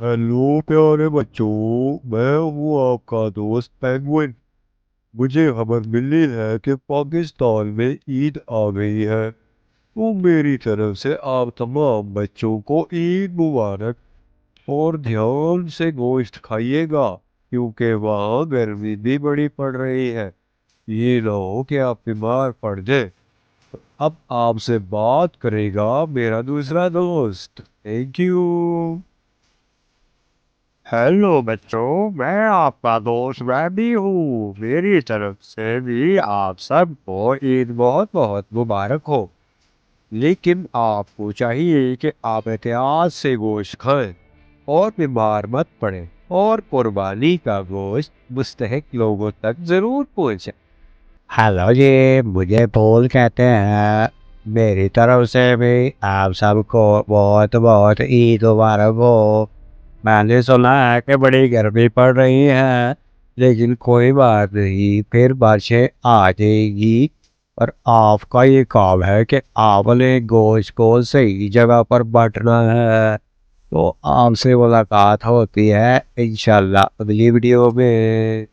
Hello प्यारे बच्चों। मैं हूँ आपका दोस्त पेंगुइन। मुझे खबर मिली है कि पाकिस्तान में ईद आ गई है, तो मेरी तरफ से आप तमाम बच्चों को ईद मुबारक। और ध्यान से गोश्त खाइएगा, क्योंकि वहाँ गर्मी भी बड़ी पड़ रही है। ये ना हो कि आप बीमार पड़ जाए। अब आपसे बात करेगा मेरा दूसरा दोस्त। Thank you. हेलो बच्चों, मैं आपका दोस्त रैबी हूँ। मेरी तरफ से भी आप सबको ईद बहुत बहुत मुबारक हो। लेकिन आपको चाहिए कि आप एहतियात से गोश्त खाएं और बीमार मत पड़ें, और कुर्बानी का गोश्त मुस्तहिक लोगों तक ज़रूर पहुँचे। हेलो जी, मुझे फूल कहते हैं। मेरी तरफ से भी आप सबको बहुत बहुत ईद मुबारक हो। मैंने सुना है कि बड़ी गर्मी पड़ रही है, लेकिन कोई बात नहीं, फिर बारिशें आ जाएगी। और आपका ये काम है कि आपने गोश्त को सही जगह पर बांटना है। तो आपसे मुलाकात होती है इंशाल्लाह अगली वीडियो में।